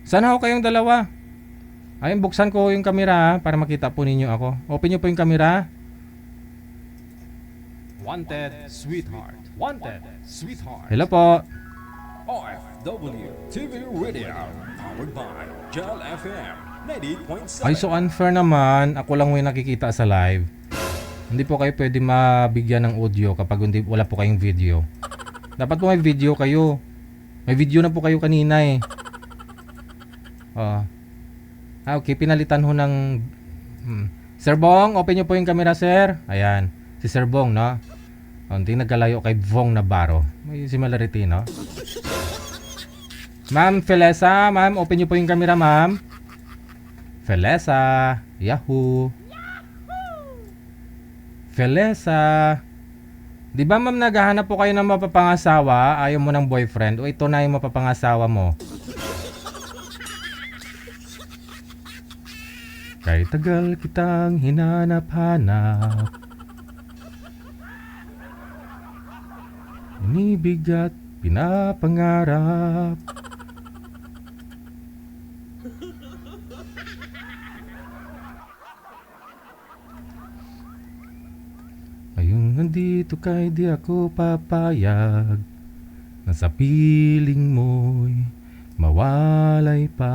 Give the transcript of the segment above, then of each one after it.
Sana ho kayong dalawa. Ayun, buksan ko yung camera para makita po ninyo ako. Open nyo po yung camera. Wanted, sweetheart. Wanted, sweetheart. Hello po. OFW TV Radio. Powered by Gel FM 90.7. Ay, so unfair naman. Ako lang yung nakikita sa live. Hindi po kayo pwede mabigyan ng audio kapag wala po kayong video. Dapat po may video kayo. May video na po kayo kanina eh. Okay, pinalitan ho ng Sir Bong, open nyo po yung camera, sir. Ayan, si Sir Bong, no? Hindi nagkalayo kay Bong Navarro. May similarity, no? Ma'am Felesa, ma'am, open nyo po yung camera, ma'am. Felesa, Yahoo. Felesa. Di ba, ma'am, naghahanap po kayo ng mapapangasawa? Ayaw mo ng boyfriend? O ito na yung mapapangasawa mo? Kay tagal kitang hinanap-hanap, inibig at pinapangarap. Ngayong nandito kay di ako papayag na sa piling mo'y mawalay pa.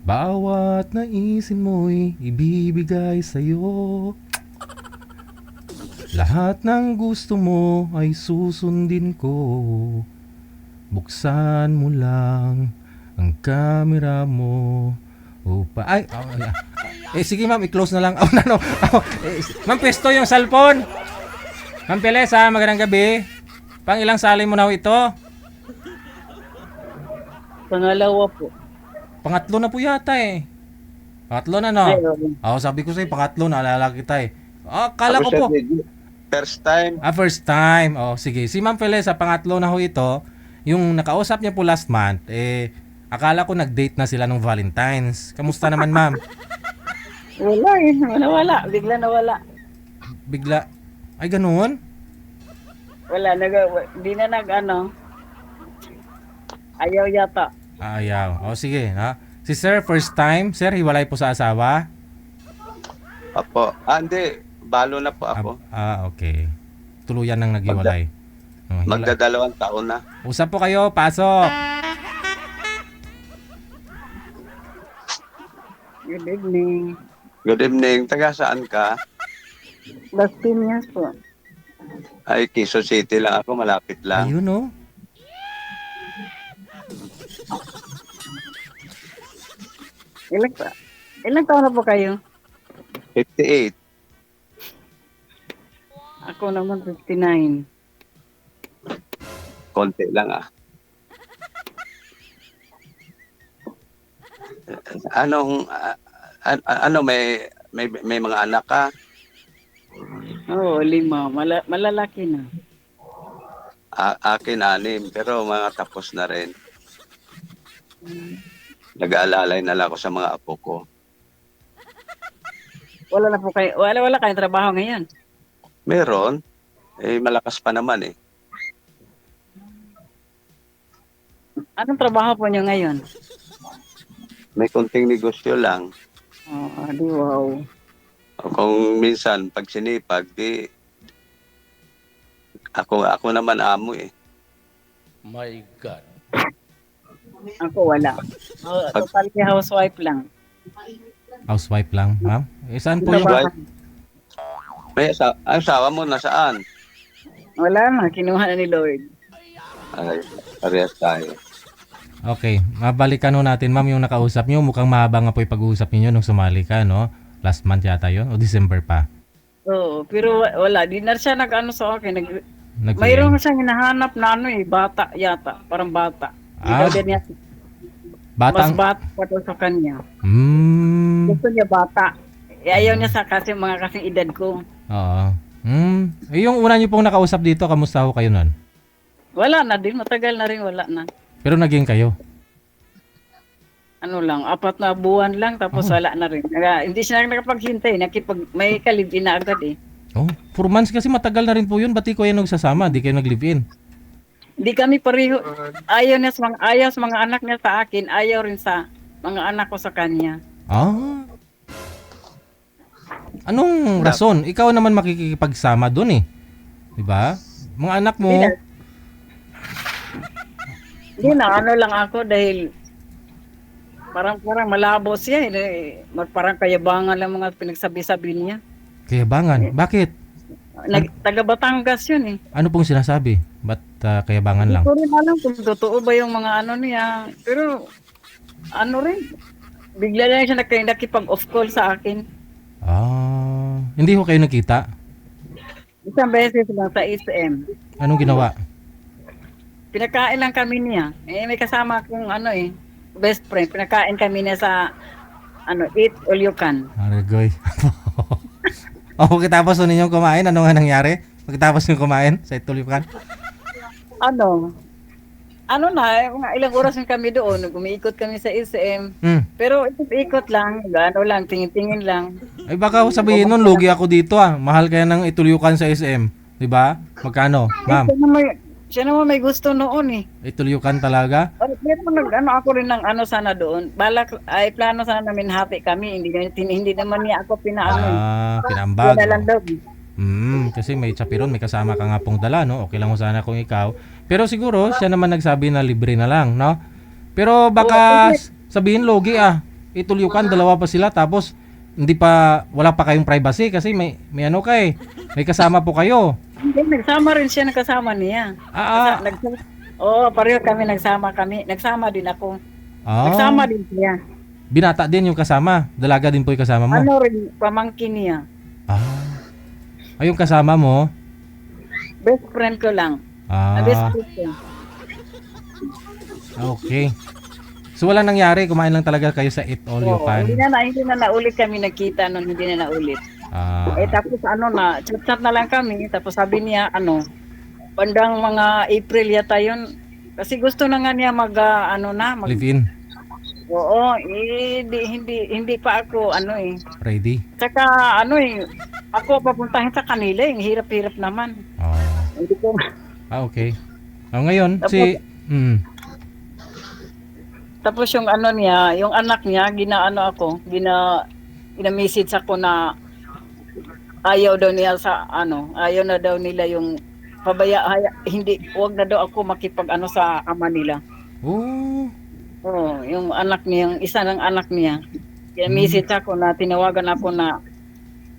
Bawat naisin mo'y ibibigay sa'yo. Lahat ng gusto mo ay susundin ko. Buksan mo lang ang camera mo. Sige ma'am, i-close na lang. Ma'am, pesto yung cellphone. Ma'am Pelesa, magandang gabi. Pang ilang sali mo na ito? Pangalawa po. Pangatlo na po yata eh. Pangatlo na, no? Sabi ko sa'yo, pangatlo, naalala kita eh. Kala ko po. First time. First time. Sige. Si Ma'am Felesa, pangatlo na ho ito. Yung nakausap niya po last month, akala ko nag-date na sila nung Valentine's. Kamusta naman, ma'am? Wala eh. Nawala. Bigla nawala. Bigla. Ay, ganun? Wala. Di na ayaw yata. Ayaw. Sige. Ha? Si sir, first time. Sir, hiwalay po sa asawa? Apo. Hindi. Balo na po ako. Okay. Tuluyan nang naghiwalay. Magdadalawang taon na. Usap po kayo. Pasok. Good evening. Good evening. Taga saan ka? Las Piñas po. Ay, Quezon City lang ako. Malapit lang. Ayun, no? Ilang taon na po kayo? 58. Ako naman 59. Konti lang ah. May mga anak ka? Oo, 5. Malalaki na. Akin 6, pero mga tapos na rin. Nag-aalalay na lang ako sa mga apo ko. Wala kayong trabaho ngayon. Meron. Malakas pa naman eh. Anong trabaho po niyo ngayon? May konting negosyo lang. Wow. Kung minsan pag sinipag, ako naman amo eh. My God. Ako wala. Totally housewife lang. Housewife lang, ma'am? Saan po yung... May asawa mo nasaan? Wala na, kinuha na ni Lord. Ay, parehas tayo. Okay, mabalikan ho natin, ma'am, yung nakausap nyo. Mukhang mahaba nga po yung pag-uusap niyo nung sumali ka, no? Last month yata yun, o December pa. Oo, pero wala. Di na siya sa akin. Mayroon siyang hinahanap na bata yata. Parang bata. Ikaw din niya. Batang... Mas bata pa daw sa kanya. Gusto niya bata. Ayaw niya sa mga kasing edad ko. Oo. Yung una niyo pong nakausap dito, kamusta ho kayo nun? Wala na din. Matagal na rin. Wala na. Pero naging kayo? 4 na buwan lang. Tapos wala na rin. Hindi siya nakapaghintay. May kalibin na agad eh. 4 months kasi matagal na rin po yun. Ba't di ko yan nagsasama? Di kayo nag-live-in? Hindi kami pareho. Ayaw sa mga anak niya sa akin, ayaw rin sa mga anak ko sa kanya. Ah. Anong rason? Ikaw naman makikipagsama doon eh. 'Di ba? Mga anak mo, Hindi na, ano lang ako dahil parang malabo siya. Parang kayabangan lang mga pinagsabi-sabi niya. kayabangan. Bakit? Taga Batangas yun eh. Ano pong sinasabi? Ba't kayabangan lang? Hindi ko rin alam kung totoo ba yung mga ano niya. Pero ano rin, bigla lang siya nakipag-off call sa akin. Ah, hindi ko kayo nakita. Isang beses lang sa SM. Anong ginawa? Pinakain lang kami niya. May kasama akong best friend. Pinakain kami niya sa eat all you can. Aragoy. Oh, pagkatapos nun ninyong kumain, ano nga nangyari? Pagkatapos nyo kumain sa Itulipan? Mga ilang oras na kami doon. Gumiikot kami sa SM. Pero ikot lang, tingin-tingin lang. Ay baka sabihin nun, lugi ako dito ah. Mahal kaya ng Itulipan sa SM. 'Di ba? Magkano, ma'am? Siya naman may gusto noon eh. Itulipan talaga? Pero ako rin ng sana doon. Plano sana namin hati kami. Hindi naman niya ako pinaano. Pinambag. Pinalang daw. Kasi may chapiron, may kasama ka nga pong dala, no? Okay lang mo sana kung ikaw. Pero siguro, siya naman nagsabi na libre na lang, no? Pero baka sabihin logi ah. Itulipan, dalawa pa sila, tapos wala pa kayong privacy kasi may ano ka eh. May kasama po kayo. Hindi, nagsama rin siya, nakasama niya. Pareho kami, nagsama kami. Nagsama din ako. Nagsama din siya. Binata din yung kasama. Dalaga din po yung kasama mo. Pamangkin niya. Yung kasama mo? Best friend ko lang. Best friend ko. Okay. So wala nangyari, kumain lang talaga kayo sa Eat All You Can. Hindi na naulit kami nagkita nun, hindi na naulit. Tapos chat na lang kami, tapos sabi niya, bandang mga April yata yun. Kasi gusto na nga niya live-in. Oo, hindi pa ako, Ready? Tsaka, ako papuntahin sa kanila, hirap-hirap naman. Hindi ko. Okay. Ngayon, Tapos, tapos yung yung anak niya, gina-message ako na ayaw daw niya ayaw na daw nila yung wag na daw ako makipag sa ama nila. Yung anak niya, yung isa ng anak niya. Gina-message ako na tinawagan ako na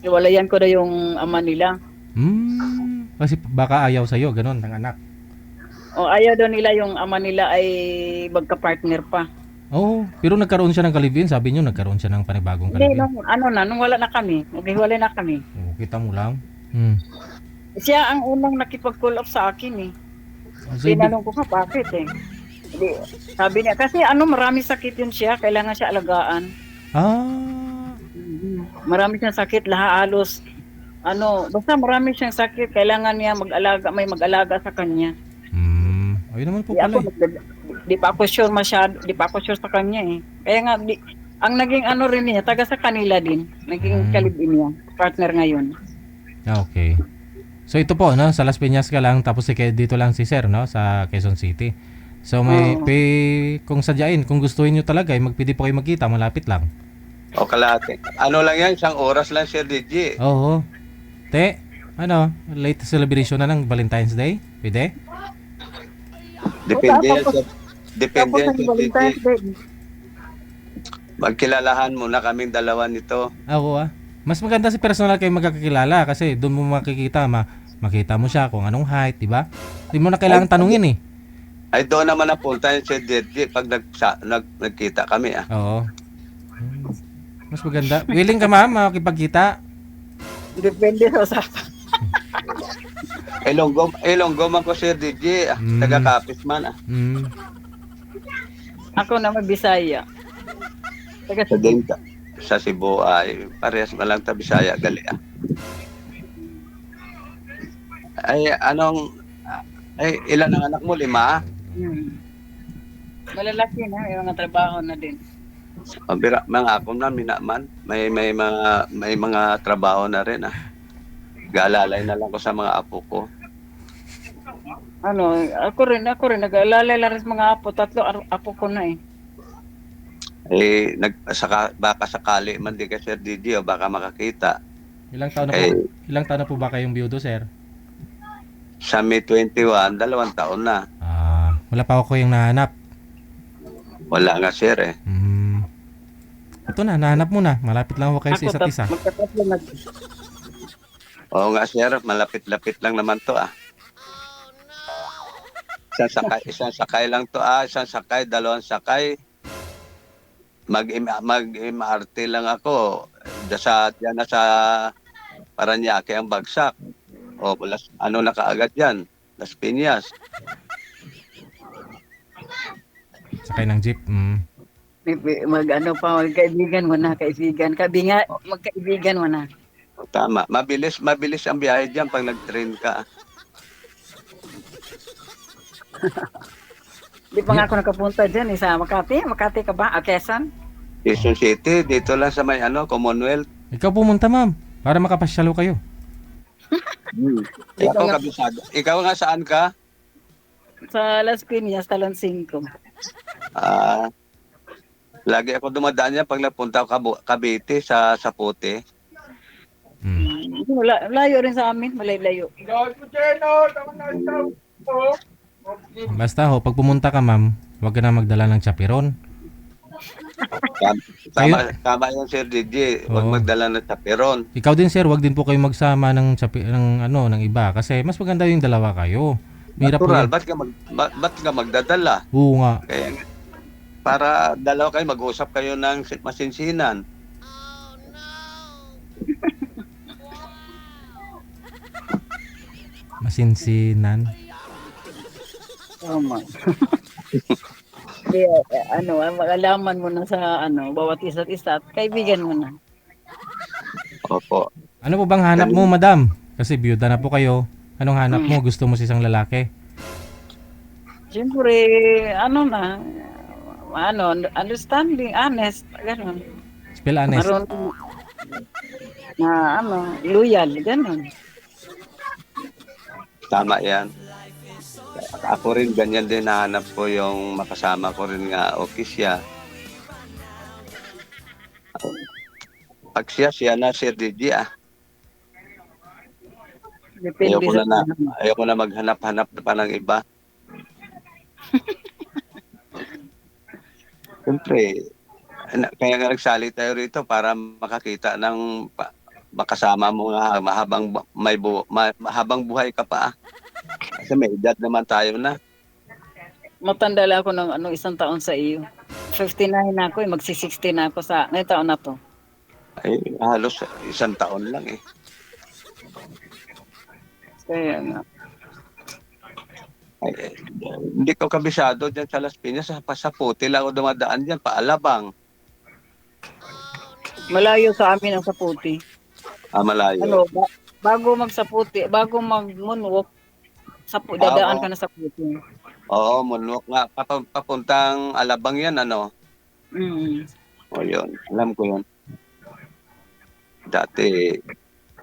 iwalayan ko daw yung ama nila. Kasi baka ayaw sa'yo, ganun, ng anak. Ayaw daw nila yung ama nila ay magka-partner pa. Pero nagkaroon siya ng kalibin, sabi niyo nagkaroon siya ng panibagong kalibin. Hindi, nung wala na kami, maghiwalay na kami. Kita mo lang. Siya ang unang nakipag-call off sa akin eh. Tinanong ko bakit eh. Sabi niya, kasi marami sakit yun siya, kailangan siya alagaan. Marami siyang sakit, halos basta marami siyang sakit, kailangan niya may mag-alaga sa kanya. Ayun naman po pala. Di pa ako sure sa kanya eh. Kaya nga, ang naging rin niya, taga sa kanila din. Naging kalibin niya, partner ngayon. Okay. So ito po, no, sa Las Piñas ka lang, tapos dito lang si Sir, no, sa Quezon City. So kung sadyain, kung gustuhin nyo talaga, magpili po kayo magkita, malapit lang. Kalahati. Lang yan, 1 oras lang, Sir DJ. Oo. Late celebration na ng Valentine's Day? Pwede? Depende yan, Sir DJ. Magkilalahan muna kaming dalawa nito. Mas maganda si personal kayo magkakilala kasi doon mo makita mo siya kung anong height, di ba? Hindi mo na kailangan tanungin eh. Ay doon naman napunta yung Sir DJ pag nagkita kami ah. Oo. Mas maganda. Willing ka ma'am makipagkita? Depende sa usapan. Ilonggo man ko Sir DJ, taga-Kapis man ah. Ako naman Bisaya. Sa Cebu ay parehas na lang Bisaya gali ah. Ilan ang anak mo? 5? Malalaki na, may mga trabaho na din. Mga ako na minaman, may mga trabaho na rin ah. Gaalalay na lang ko sa mga apo ko. Ako rin, nag-aalala lang rin sa mga apo, tatlo apo ko na eh. Baka sakali man di ka Sir Didi o baka makakita. Ilang taon na po? Eh, Ilang taon na po ba kayong biyudo, sir? sa May 21, 2 taon na. Wala pa ako kayong nahanap. Wala nga Sir eh. Ito na, nahanap mo na. Malapit lang ako kayo sa Ako, isa't isa. magkatatlo na. Oo nga Sir, malapit-lapit lang naman to ah. Isang sakay lang to ah. Isang sakay, 2 sakay. Mag-MRT lang ako. Diyan na sa Paranaque ang bagsak. O, ano na kaagad yan? Las Piñas. Sakay ng jeep. Magkaibigan mo na, kaibigan. Magkaibigan mo na. O, tama. Mabilis ang biyahe dyan pag nag-train ka. Di pa nga ako nakapunta dyan sa Makati. Makati ka ba? Quezon? Quezon City, dito lang sa may Commonwealth. Ikaw pumunta, ma'am. Para makapasyalo kayo. Ikaw kabisado. Ikaw nga saan ka? Sa Las Piñas, Talon 5. Lagi ako dumadaan niya pag nagpunta ako Cavite sa Sapote. Layo rin sa amin, malayo. Basta ho, pag pumunta ka, ma'am, huwag ka na magdala ng chaperon. Tama yung Sir DJ, huwag Oo. magdala ng chaperon. Ikaw din, sir, huwag din po kayo magsama ng ng iba kasi mas maganda yung dalawa kayo. Mahirap po Natural, yan. ba't ka magdadala? Oo nga. Kaya, para dalawa kayo, mag-usap kayo ng masinsinan. Masinsinan. Tama. Kaya, makalaman mo na sa bawat isa't isa at kaibigan mo na. Opo. Ano po bang hanap mo, madam? Kasi biyuda na po kayo. Anong hanap mo? Gusto mo sa isang lalaki? Siyempre, understanding, honest, gano'n. Spell honest. Marunong na, loyal, gano'n. Tama yan. Ako rin ganyan din nahanap ko yung makasama ko rin nga okay siya. Pag siya na Sir DJ ah. Depende Ayoko na maghanap-hanap pa ng iba. Siyempre, kaya nga nagsali tayo rito para makakita ng makasama mo nga mahabang buhay ka pa. Kasi may edad naman tayo na. matanda lang ako ng 1 taon sa iyo. 59 na ako, magsi-60 na ako sa ngayong taon na to. Ay, halos 1 taon lang eh. Kaya nga. Ay, hindi ko kabisado dyan sa Las Piñas. Sa Puti lang ako dumadaan dyan, paalabang. Malayo sa amin ang Saputi. Malayo. Bago magsaputi, bago mag-moonwalk, dadaan ka na sa Saputi. Oo, moonwalk nga. Papuntang Alabang yan, ano? O yun, alam ko yun. Dati,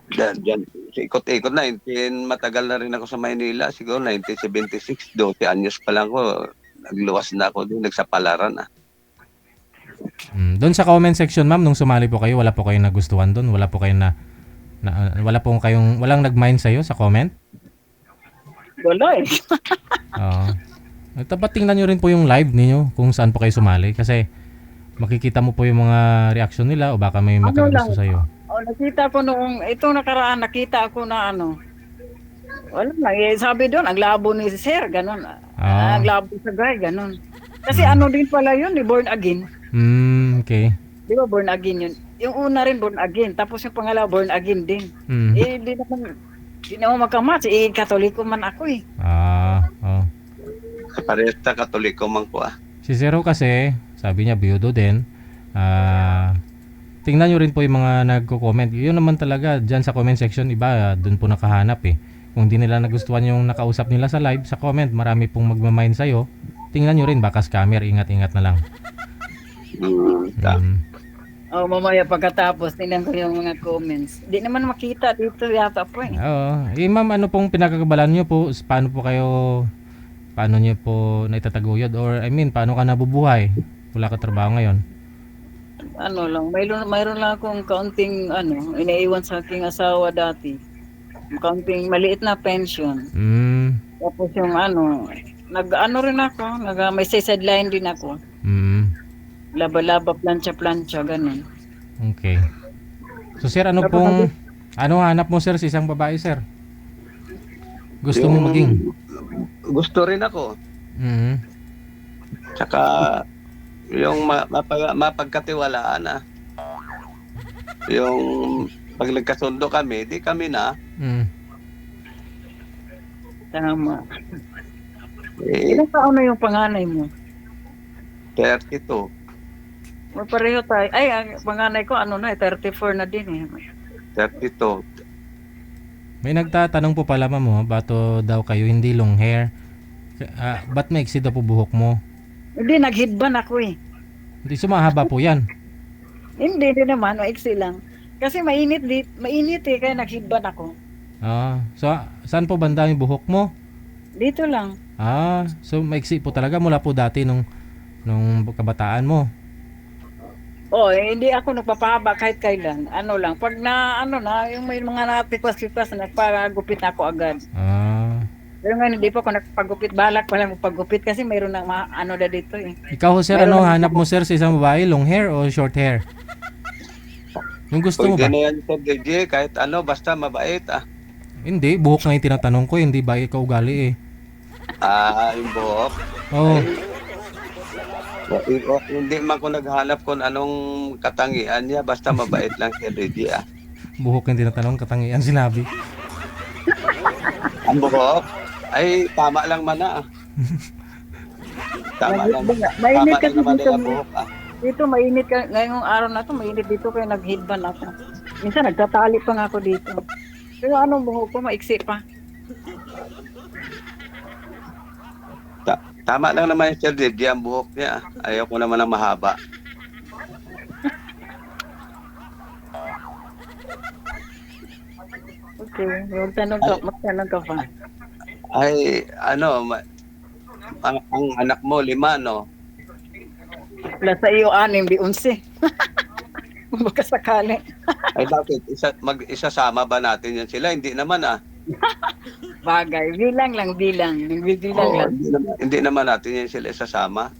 dyan, ikot-ikot na. Matagal na rin ako sa Maynila. Siguro 1976, 12 anyos pa lang ko. Nagluwas na ako din, nagsapalaran ah. Doon sa comment section, ma'am, nung sumali po kayo, wala po kayong nagustuhan doon? Wala po kayong walang nag-mind sa'yo sa comment? Wala eh. Oo. Dapat tingnan nyo rin po yung live ninyo kung saan po kayo sumali kasi makikita mo po yung mga reaction nila o baka may makagusto sa'yo. Nakita ko itong nakaraan, nakita ako na wala lang. Sabi doon, ang labo ni Sir, ganun. Ang labo sa guy, ganun. Kasi din pala yun, born again. Okay. Di ba born again yun? Yung una rin born again, tapos yung pangalawa born again din. Di naman magkamatch, Katoliko man ako eh. Parehas na Katoliko man ko ah. Si Zero kasi, sabi niya biyudo din. Tingnan nyo rin po yung mga nagko-comment. Yun naman talaga, dyan sa comment section, iba, dun po nakahanap eh. Kung di nila nagustuhan yung nakausap nila sa live, sa comment, marami pong magmamind sa'yo. Tingnan nyo rin, baka scammer, ingat-ingat na lang. Oh, mamaya pagkatapos, tingnan ko yung mga comments. Di naman makita dito yata po eh. Oo. Eh ma'am, ano pong pinagkakabalan niyo po? Paano niyo po naitataguyod? Or I mean, paano ka nabubuhay? Wala ka trabaho ngayon. Ano lang, mayroon lang akong kaunting iniiwan sa aking asawa dati. Kaunting maliit na pension. Mm. Tapos yung rin ako, may sideline din ako. Mm. Laba-laba, plancha-plancha, ganun. Okay. So sir, ano hanap mo sir sa isang babae sir? Gusto mo maging? Gusto rin ako. Mm. Tsaka yung mapagkatiwalaan na. Yung pag nagkasundo kami, di kami na. Mm. Tama. Eh, Ilang taon na yung panganay mo? 32. Pareho tayo. Ay, ang panganay ko 34 na din eh. 32. May nagtatanong po pala ma'am, bato daw kayo hindi long hair. Ba't maiksi daw po buhok mo? Hindi, naghidban ako eh. Hindi sumahaba po yan. Hindi naman, maiksi lang. Kasi mainit eh, kaya naghidban ako. So saan po banda yung buhok mo? Dito lang. So maiksi po talaga mula po dati nung kabataan mo. Hindi ako nagpapahaba kahit kailan. Ano lang, pag yung may mga natikwas-tikwas, nagpagupit ako agad. Pero ngayon, hindi pa ako nagpagupit. Balak pa lang magpagupit kasi mayroon ng na dito eh. Ikaw sir, Meron ano na- hanap mo sir sa isang babae? Long hair o short hair? Yung gusto mo Pwede ba? na yan sa DJ, kahit basta mabait ah. Hindi, buhok na yung tinatanong ko, hindi ba ikaw ugali eh. Yung buhok. Oh, Hindi man ko naghanap kung anong katangian niya, basta mabait lang si DJ ah. buhok yung tinatanong, katangian sinabi. Ang buhok, ay tama lang man ah. Tama lang. Mainit Tama kasi lang naman dito. ang buhok ah. Dito mainit ka. Ngayong araw na to, mainit dito kaya naghidban ako. Minsan nagtatali pa nga ako dito. Pero anong buhok ko, maiksi pa. Tama lang naman si DJ ang buhok niya. Ayaw ko naman ng mahaba. Okay, magtanong ka pa. Ay, ang anak mo, 5, no? Plus sa iyo, 6, di 11. Baka sakali. Ay, bakit? Isasama ba natin yan sila? Hindi naman ah. Bagay, bilang lang. Nagbibilang Oo, lang. hindi naman natin yan sila isasama.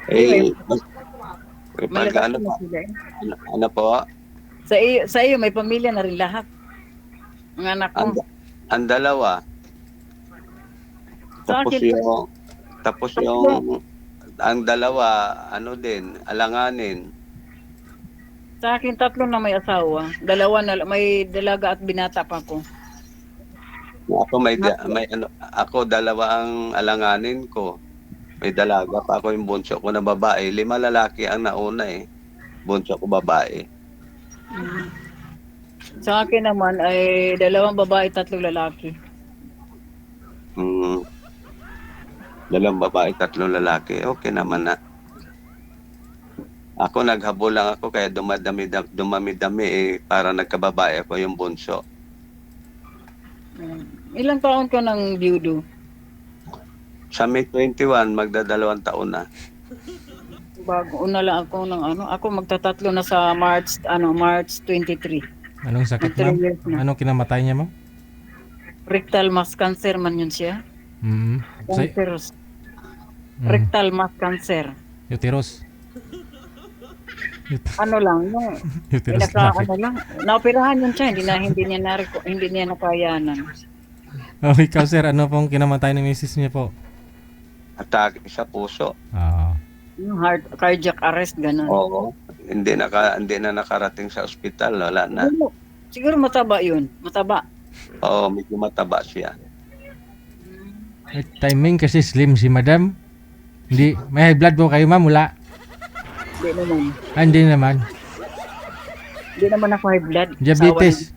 Eh, pag Malakas ano na pa? sila eh. Ano po? Sa iyo, may pamilya na rin lahat. Ang anak Ang, ko. ang dalawa. Sa Tapos akin, yung ang dalawa, alanganin. Sa akin, 3 na may asawa. 2 na, may dalaga at binata pa ko. Ako ako 2 ang alanganin ko. May dalaga pa ako, yung bunso ko na babae. 5 lalaki ang nauna eh. Bunso ko babae. Sa akin naman ay 2 babae, 3 lalaki. 2 babae, 3 lalaki. Okay naman na. Ako naghabol lang ako kaya dumami-dami eh, para nagkababae ako yung bunso. Ilang taon ka ng biyudo? Sa May 21, magda2 taon na. Bago una lang ako ng ako magtatatlo na sa March 23. Anong sakit May 3 ma'am? years na. Anong kinamatay niya ma'am? Rectal mass cancer man yun siya. Cancerous. Rectal mass cancer. Uterus. Ano lang, yung Uterus naoperahan yun siya, hindi niya nakayanan. Ikaw sir, ano pong kinamatay ng misis niya po? Atake sa puso. Yung cardiac arrest, gano'n. Oo. Hindi na nakarating sa ospital, wala na. Siguro mataba yun, mataba. Oo, medyo mataba siya. Timing kasi slim si madam. Hindi, may high blood po kayo ma'am, wala. Hindi naman. Hindi naman. Hindi naman ako high blood. Diabetes.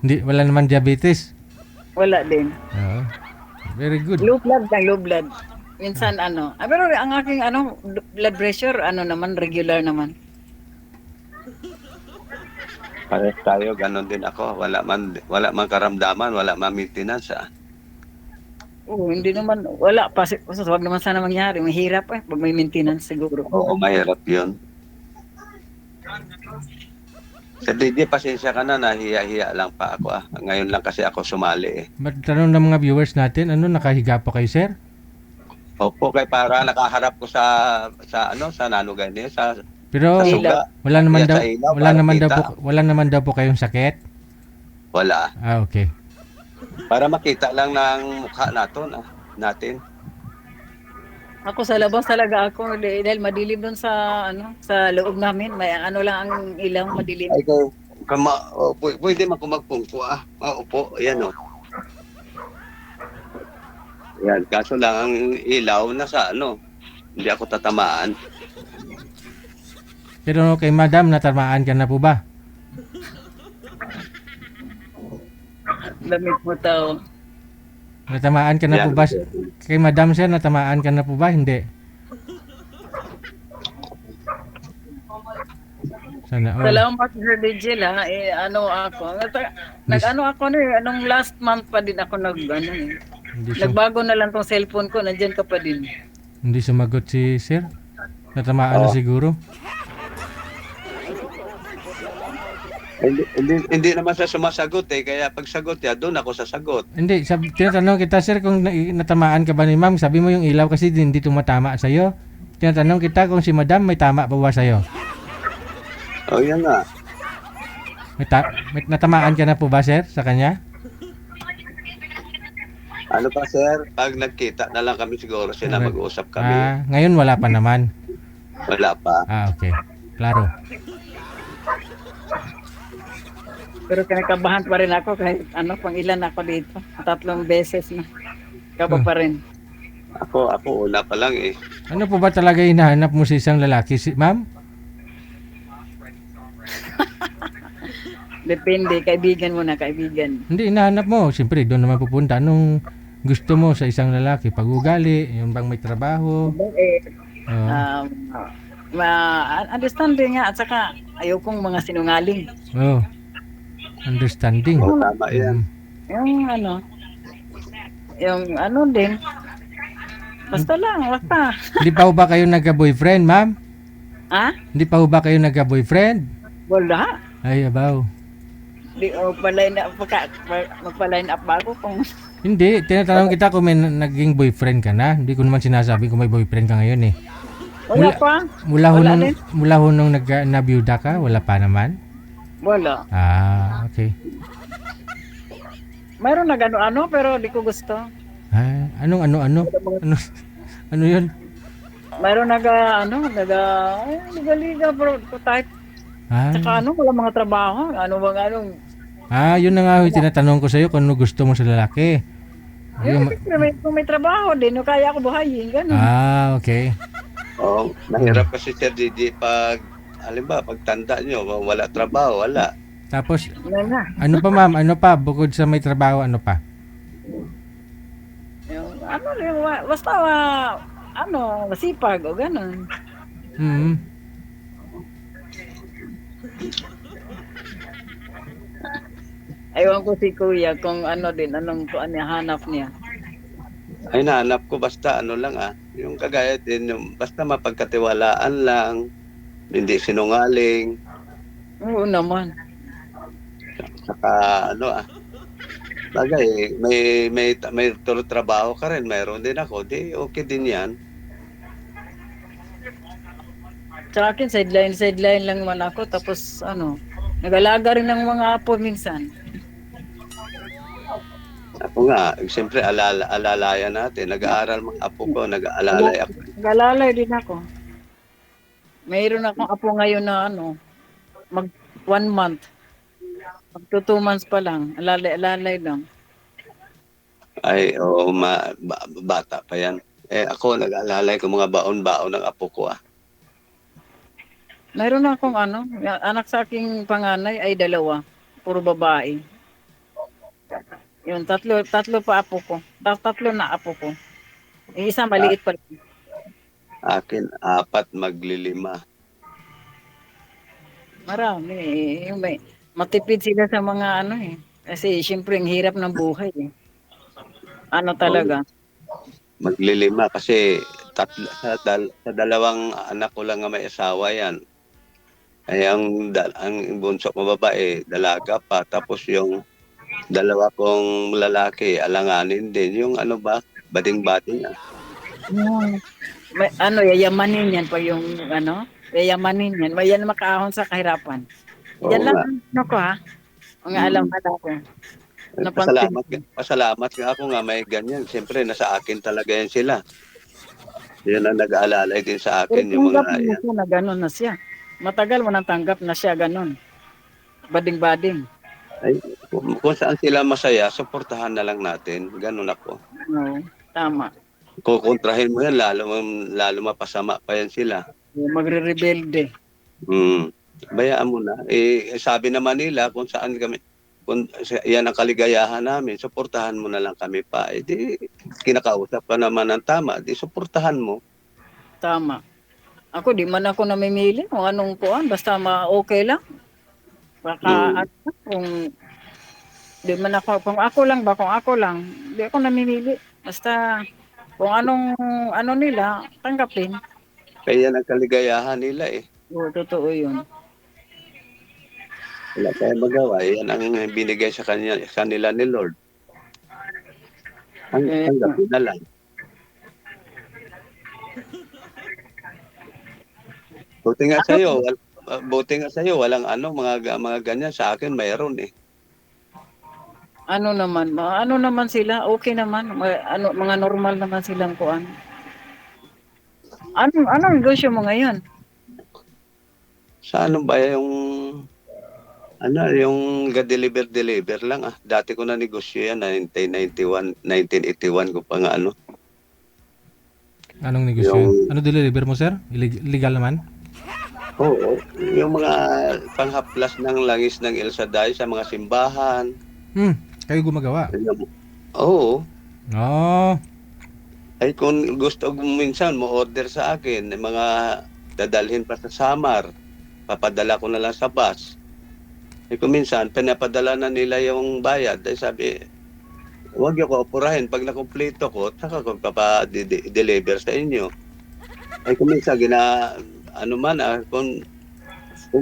Hindi, wala naman diabetes. Wala din. Very good. Low blood lang, low blood. Minsan ano. Pero ang aking ano, blood pressure, ano naman, regular naman. Pares tayo, ganun din ako. Wala man karamdaman, wala man maintenance. Oo, hindi naman, wala pa. Wag naman sana mangyari. Mahirap pag may maintenance siguro. Oo, mahirap yun. Sa DJ, pasensya ka na, nahiya-hiya lang pa ako. Ngayon lang kasi ako sumali eh. Tanong ng mga viewers natin, nakahiga pa kayo, sir? Opo, kay para nakaharap ko sa nanugay niya, sa Pero suga. wala naman Yan daw, sa ilaw, wala para naman daw kita. po, wala naman daw po kayong sakit. Wala. Okay. Para makita lang ng mukha natin. Ako sa labas talaga ako dahil madilim doon sa ano sa loob namin. May ano lang ang ilaw madilim. Ay, pwede man kung magpungko Opo, ayan o. Yan, kaso lang ang ilaw nasa hindi ako tatamaan. Pero kay madam, natamaan ka na po ba? Lamig mo tao. Natamaan ka na po Yan. ba? Kay madam, sir, natamaan ka na po ba? Hindi. Sana all. Salamat Sir Digil ha. Ano ako. Nag-ano ako anong last month pa din ako Hindi, nagbago na lang tong cellphone ko. Nandiyan ka pa din. hindi sumagot si sir. Natamaan na Oo. siguro. Hindi naman siya sumasagot kaya pag sagot niya, doon ako sasagot. Hindi, tinatanong kita, sir, kung natamaan ka ba ni ma'am. Sabi mo yung ilaw kasi hindi tumatama sa'yo. Tinatanong kita kung si madam may tama pa ba sa'yo. O, yan nga. May natamaan ka na po ba, sir, sa kanya? Ano pa, sir? Pag nagkita na lang kami siguro sila mag-uusap kami. Ngayon wala pa naman. Wala pa. Okay. Klaro. Pero kinakabahan pa rin ako kahit pang ilan ako dito. 3 beses na. Kaba pa rin. Ako una pa lang eh. Ano po ba talaga hinahanap mo sa isang lalaki, ma'am? Depende, kaibigan mo na, kaibigan. Hindi, hinahanap mo. Siyempre, doon naman pupunta. Anong gusto mo sa isang lalaki? Pag-ugali, yung bang may trabaho? Oh. Understanding nga at saka ayokong mga sinungaling. Oh. Understanding. O, tama yan. Mm. Yung din. Basta lang, basta. Hindi pa ho ba kayo nagka-boyfriend, ma'am? Ha? Hindi pa ho ba kayo nagka-boyfriend? Wala. Ay, abaw. Di magpa-line up ba ako kung Hindi, tinatanong kita kung may naging boyfriend ka na. Hindi ko naman sinasabi kung may boyfriend ka ngayon eh. wala pa? Wala din. Mula ho nung nabiyuda ka, wala pa naman? Wala. Okay. Mayroon na ano pero di ko gusto. Ano? Ano yun? Mayroon nagaliga pero type. Saka wala mga trabaho. Yun na nga yung tinatanong ko sa'yo kung ano gusto mo sa lalaki. Kung may trabaho din, kaya ako buhayin, gano'n. Okay. Oo, mahirap kasi Sir DJ pag pagtanda nyo, wala trabaho, wala. Tapos, Yan na. ano pa ma'am? Ano pa? Bukod sa may trabaho, ano pa? Basta masipag o gano'n. Hmm. Ewan ko si Kuya kung anong hanap niya. Ay, nahanap ko basta yung kagaya din, yung basta mapagkatiwalaan lang, hindi sinungaling, Oo naman. saka bagay, may trabaho ka rin, mayroon din ako, di okay din yan. Sa akin, sideline lang man ako. Tapos, nag-alaga rin ng mga apo minsan. Ako nga, siyempre alalayan natin, nag-aaral mga apo ko, nag-aalalay ako. Nag-alalay din ako. Mayroon akong apo ngayon na mag 1 month. Mag 2 months pa lang. Alalay lang. Ay, bata pa yan. Ako, nag-aalalay ko mga baon-baon ng apo ko. Mayroon akong anak sa aking panganay ay 2. Puro babae. Yun, tatlo pa apo ko. 3 na apo ko. Yung isa maliit pa. Akin, 4 maglilima. Marami. Yung matipid sila sa mga ano eh. Kasi siyempre ang hirap ng buhay eh. Ano talaga? Maglilima kasi sa dalawang anak ko lang nga may asawa yan. Ay ang bunso ko babae, dalaga pa. Tapos yung dalawa kong lalaki, alanganin din. Yung ano ba, bading-bading. Yung, yayamanin yan pa yung ano? Yayamanin yan. May yan makaahon sa kahirapan. Oo Yan lang nga. ang ano ko ha. Mga alam ko. Napansin Pasalamat nga ako nga may ganyan. Siyempre, nasa akin talaga yan sila. Yun ang nag-aalalay din sa Pero akin. Yung tanggap mga mo na siya na gano'n na siya. Matagal mo nang tanggap na siya gano'n. Bading-bading. ay, kung saan sila masaya, suportahan na lang natin. Ganun ako. Oo, tama. Kukontrahin mo yan, lalo mapasama pa yan sila. Magre-rebelde. Bayaan mo na. Sabi naman nila kung saan kami, kung yan ang kaligayahan namin, suportahan mo na lang kami pa. Di, kinakausap ka naman ng tama, di suportahan mo. Tama. Ako, di man ako namimili kung anong kuan. Basta okay lang. Baka, kung di man ako, kung ako lang, di ako namimili. Basta, kung anong, ano nila, tanggapin. Kaya yan ang kaligayahan nila eh. Oo, totoo yun. Wala tayong magawa. Yan ang binigay sa kanila ni Lord. Tanggapin na lang. Buti nga sa'yo, walang mga ganyan. Sa akin, mayroon eh. Ano naman sila, okay naman. Mga normal naman silang kuan. Anong negosyo mo ngayon? Sa ano ba yung deliver lang ah. Dati ko na negosyo yan, 1981 ko pa nga ano. Anong negosyo? Ano deliver mo, sir? Illegal naman? Oo, yung mga panghaplas ng langis ng El Shaddai sa mga simbahan. Kayo gumagawa? Oo. Oh. Ay kung gusto mo minsan mo order sa akin, mga dadalhin pa sa Samar, papadala ko na lang sa bus. Ay kung minsan, pinapadala na nila yung bayad. Ay sabi, huwag niyo ko operahin. Pag nakumpleto ko, saka ko deliver sa inyo. Ay kung minsan, kung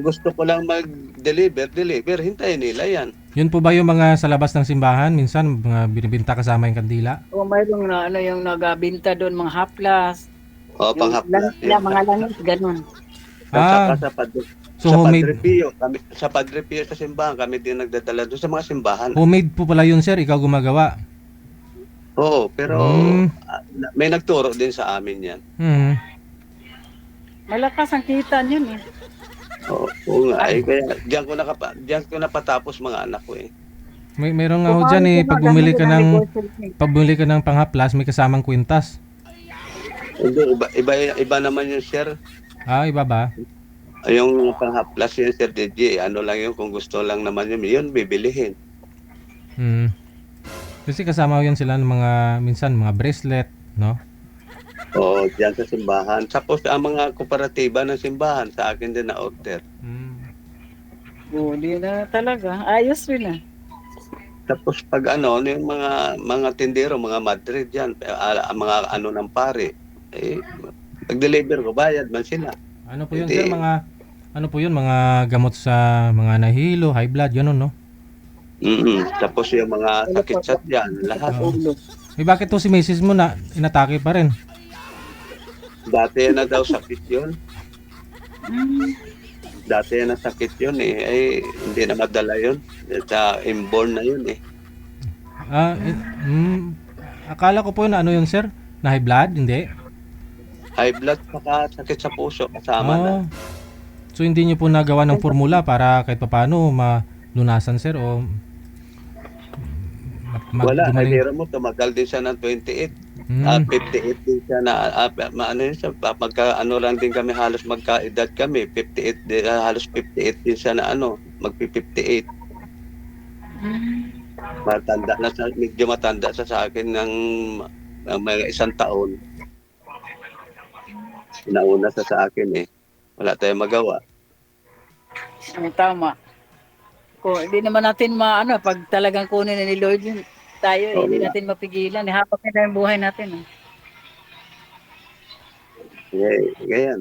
gusto ko lang mag-deliver, hintayin nila yan. Yun po ba yung mga sa labas ng simbahan? Minsan, mga binibinta kasama yung kandila? O mayroong yung nagabinta doon, mga haplas. O, panghaplas. Mga langis, ganun. So homemade. Sa Padre Pio sa simbahan, kami din nagdadala doon sa mga simbahan. Homemade po pala yun, sir? Ikaw gumagawa? Oo, pero may nagturo din sa amin yan. Malakas ang kita niyan eh. Oo nga. Kaya diyan ko napatapos mga anak ko eh. Mayroon nga ho dyan eh, pag bumili ka ng panghaplas, may kasamang kwintas. Iba naman yung sir. Iba ba? Yung panghaplas yun, Sir DJ, ano lang yun, kung gusto lang naman yun bibilihin. Kasi kasama yun sila ng mga, minsan, mga bracelet, no? Oo, diyan sa simbahan. Tapos ang mga kooperatiba ng simbahan, sa akin din na order. Di na talaga. Ayos rin ah. Tapos pag yung mga tindero, mga Madrid yan, mga ng pare, pag-deliver ko, bayad man sila. Ano po yun, sir? Mga gamot sa mga nahilo, high blood, yun, no? Tapos yung mga sakit yan, lahat. Bakit to si Mrs. mo na inatake pa rin? Dati na daw sakit yun. Dati na sakit yun eh. Hindi na madala yun. Inborn na yun eh. Akala ko po na yun, sir? Na high blood? Hindi? High blood saka sakit sa puso kasama na. So hindi niyo po nagawa ng formula para kahit papaano malunasan, sir, o wala, nalira mo, tumagal din siya ng 28. 58 din siya na, lang din kami, halos magkaedad kami. 58, halos 58 din siya na magpi-58. Medyo matanda siya sa akin ng ng mga isang taon. Nauna sa akin eh. Wala tayong magawa. Tama. Kung hindi naman natin pag talagang kunin ni Lord yun, tayo, Oo hindi nga. natin mapigilan. Hapak na yung buhay natin. Ganyan.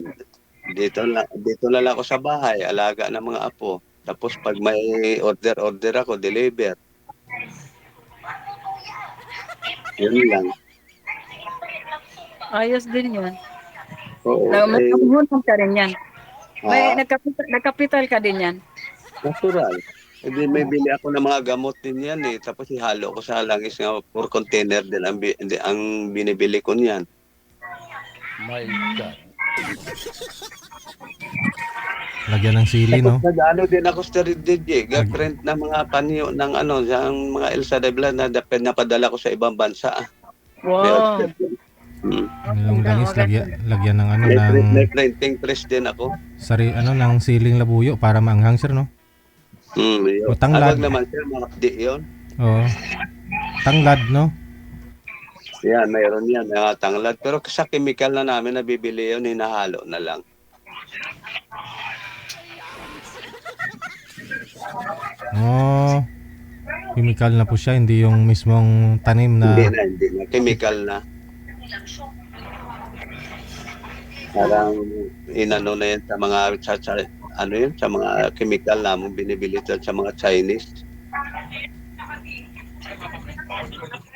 Dito na lang ako sa bahay, alaga ng mga apo. Tapos pag may order ako, deliver. Yun lang. Ayos din yun. Oo, Magkapunod ka rin yan. May ah, nagkapital ka din yan. natural. Hindi may bili ako ng mga gamot din yan eh. Tapos ihalo ko sa langis nga for container din ang binibili ko niyan. My God. Lagyan ng sili, no? Tapos nag-ano din ako sa DJ, print ng mga panyo ng yung mga Elsa de Blas na dapat napadala ko sa ibang bansa. May Wow. offset din. Yung langis, lagyan ng May printing press din ako. ng siling labuyo para maanghang, sir, no? Yun. O, tanglad. Awag naman sir, mga di yun. Oo. Tanglad, no? Yan, mayroon yan, mga tanglad. Pero sa chemical na namin nabibili yun, hinahalo na lang. Oh. Chemical na po siya, hindi yung mismong tanim na... Hindi na. Chemical na. Parang inano na yan sa mga sa mga chemical na mong binibili sa mga Chinese.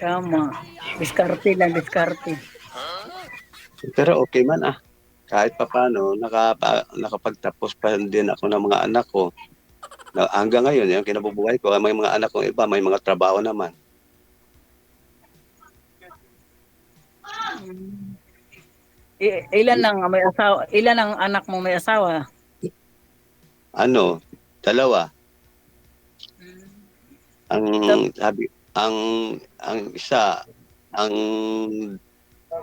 Tama. Diskarte lang, diskarte. Pero okay man Kahit papaano, nakapagtapos pa din ako ng mga anak ko. Hanggang ngayon, yung kinabubuhay ko, may mga anak kong iba, may mga trabaho naman. Ilan ang anak mo may asawa? Dalawa. Ang isa, ang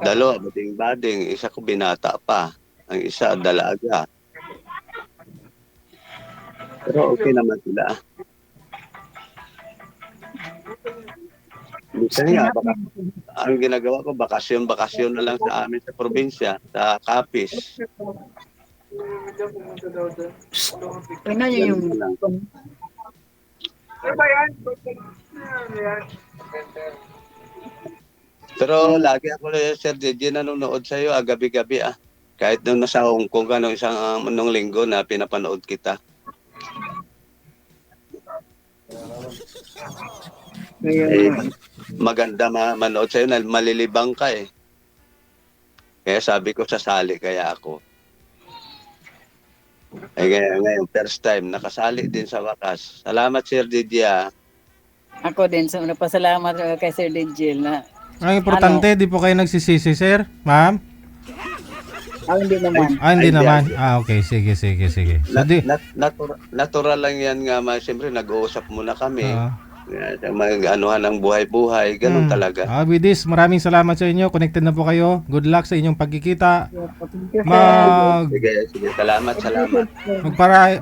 dalawa, bading-bading, isa ko binata pa. Ang isa, dalaga. Pero okay naman sila. Minsan nga, ang ginagawa ko, bakasyon na lang sa amin sa probinsya, sa Capiz. Tingnan niyo yung... Ganun lang. Pero lagi ako Sir DJ nanonood sa iyo gabi-gabi Kahit nung nasa Hong Kong ka nung linggo na pinapanood kita. Maganda manood sa iyo na malilibang ka eh. Kaya sabi ko sasali kaya ako. Ngayon first time nakasali din sa wakas. Salamat Sir DJ Ako din, so napasalamat kay Sir Digil na Ang importante, di po kayo nagsisisi, sir? Ma'am? hindi naman. Hindi naman. Okay. Sige. So, Natural lang yan nga, siyempre nag-uusap muna kami. Oo. Mag-anuhan ng buhay-buhay, ganun talaga. With this, maraming salamat sa inyo. Connected na po kayo. Good luck sa inyong pagkikita. Sige, salamat.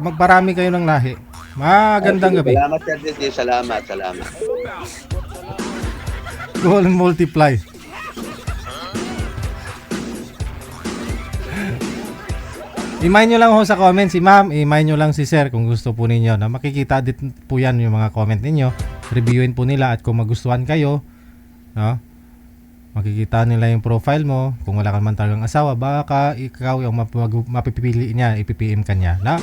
Magparami kayo ng lahi. Magandang gabi. Salamat, Sir DJ. Salamat. Go and multiply. I-mine nyo lang ho sa comment si ma'am, i-mine nyo lang si sir kung gusto po ninyo na makikita din po yan yung mga comment ninyo. Reviewin po nila at kung magustuhan kayo, no? Makikita nila yung profile mo. Kung wala ka naman talagang asawa, baka ikaw yung mapipili niya, ipipm ka niya, na